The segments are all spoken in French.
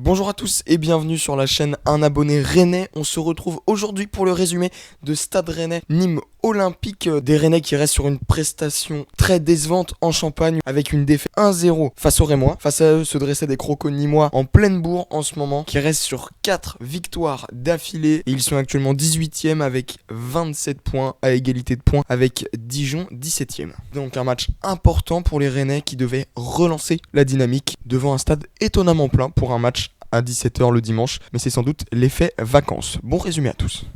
Bonjour à tous et bienvenue sur la chaîne Un abonné rennais. On se retrouve aujourd'hui pour le résumé de Stade Rennais Nîmes Olympique. Des Rennais qui restent sur une prestation très décevante en Champagne avec une défaite 1-0 face aux Rémois. Face à eux se dressaient des crocos nîmois en pleine bourre en ce moment qui restent sur 4 victoires d'affilée. Et ils sont actuellement 18e avec 27 points à égalité de points avec Dijon 17e. Donc un match important pour les Rennais qui devaient relancer la dynamique devant un stade étonnamment plein pour un match à 17h le dimanche, mais c'est sans doute l'effet vacances. Bon résumé à tous.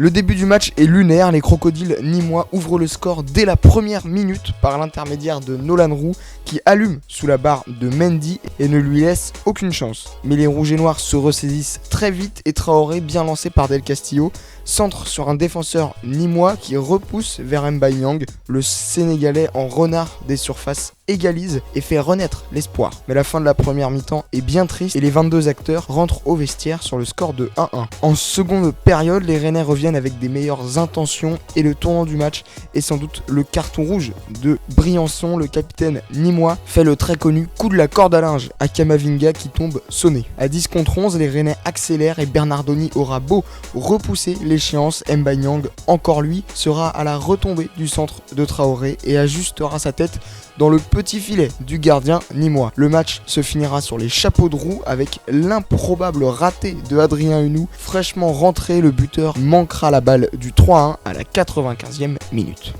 Le début du match est lunaire, les crocodiles nîmois ouvrent le score dès la première minute par l'intermédiaire de Nolan Roux qui allume sous la barre de Mendy et ne lui laisse aucune chance. Mais les rouges et noirs se ressaisissent très vite et Traoré, bien lancé par Del Castillo, centre sur un défenseur nîmois qui repousse vers Mbayang. Le Sénégalais en renard des surfaces égalise et fait renaître l'espoir. Mais la fin de la première mi-temps est bien triste et les 22 acteurs rentrent au vestiaire sur le score de 1-1. En seconde période, les Rennais reviennent avec des meilleures intentions et le tournant du match est sans doute le carton rouge de Briançon. Le capitaine nîmois fait le très connu coup de la corde à linge à Kamavinga qui tombe sonné. À 10 contre 11, les Rennais accélèrent et Bernardoni aura beau repousser l'échéance, Mbayang, encore lui, sera à la retombée du centre de Traoré et ajustera sa tête dans le petit filet du gardien nîmois. Le match se finira sur les chapeaux de roue avec l'improbable raté de Adrien Hunou. Fraîchement rentré, le buteur manquera la balle du 3-1 à la 95e minute.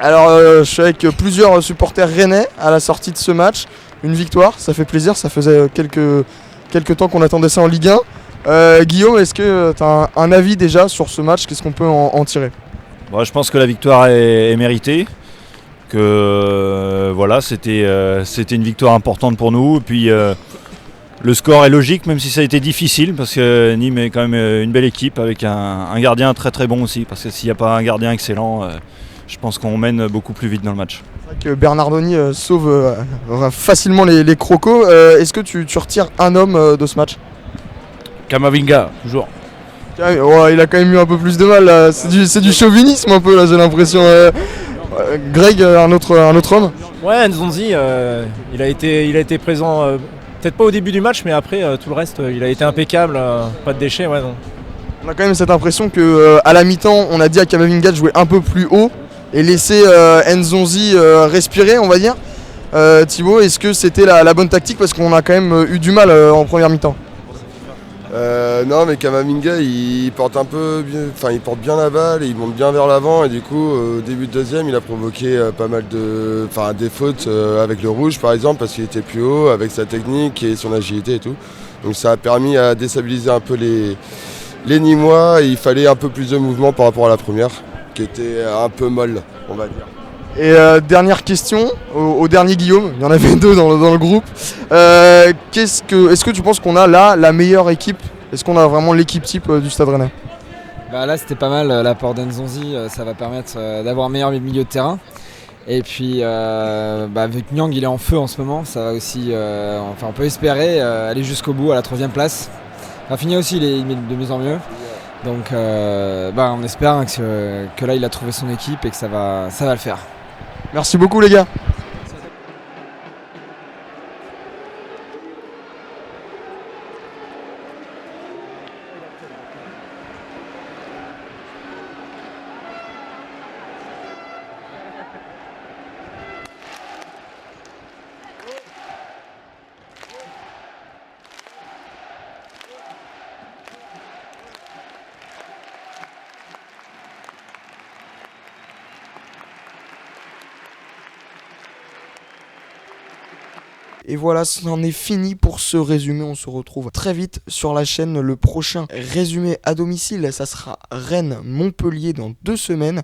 Alors je suis avec plusieurs supporters rennais à la sortie de ce match. Une victoire, ça fait plaisir, ça faisait quelques temps qu'on attendait ça en Ligue 1. Guillaume, est-ce que tu as un avis déjà sur ce match? Qu'est-ce qu'on peut en tirer? Bon, je pense que la victoire est méritée, que voilà, c'était une victoire importante pour nous. Et puis le score est logique, même si ça a été difficile, parce que Nîmes est quand même une belle équipe avec un gardien très très bon aussi, parce que s'il n'y a pas un gardien excellent, je pense qu'on mène beaucoup plus vite dans le match. C'est vrai que Bernardoni sauve facilement les crocos. Est-ce que tu retires un homme de ce match? Kamavinga, toujours. Ouais, il a quand même eu un peu plus de mal là. C'est du chauvinisme un peu là, j'ai l'impression. Greg, un autre homme? Ouais, Nzonzi, il a été présent, peut-être pas au début du match, mais après tout le reste, il a été impeccable, pas de déchets, ouais non. On a quand même cette impression que à la mi-temps, on a dit à Kamavinga de jouer un peu plus haut et laisser Nzonzi respirer, on va dire. Thibaut, est-ce que c'était la bonne tactique parce qu'on a quand même eu du mal en première mi-temps? Non, mais Kamavinga il porte bien la balle et il monte bien vers l'avant et du coup au début de deuxième il a provoqué pas mal des fautes avec le rouge par exemple parce qu'il était plus haut avec sa technique et son agilité et tout. Donc ça a permis à déstabiliser un peu les Nîmois et il fallait un peu plus de mouvement par rapport à la première qui était un peu molle on va dire. Et dernière question au dernier Guillaume, il y en avait deux dans le groupe. Est-ce que tu penses qu'on a là la meilleure équipe? Est-ce qu'on a vraiment l'équipe type du Stade Rennais? Là c'était pas mal l'apport d'Nzonzi, ça va permettre d'avoir un meilleur milieu de terrain. Et puis vu que Nyang il est en feu en ce moment, ça va aussi, on peut espérer aller jusqu'au bout à la 3ème place. Rafinha aussi il est de mieux en mieux. Donc on espère que là il a trouvé son équipe et que ça va le faire. Merci beaucoup les gars. Et voilà, c'en est fini pour ce résumé. On se retrouve très vite sur la chaîne. Le prochain résumé à domicile, ça sera Rennes-Montpellier dans 2 semaines.